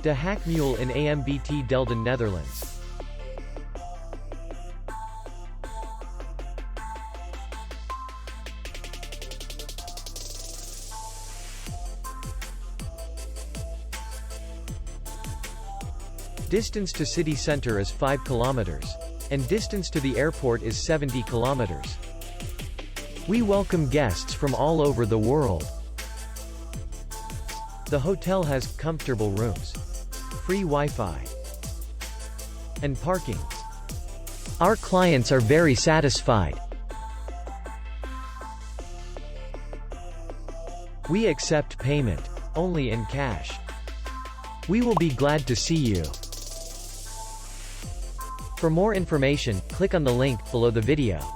De Hachmeule in Ambt Delden, Netherlands. Distance to city center is 5 kilometers. And distance to the airport is 70 kilometers. We welcome guests from all over the world. The hotel has comfortable rooms, free Wi-Fi, and parking. Our clients are very satisfied. We accept payment only in cash. We will be glad to see you. For more information, click on the link below the video.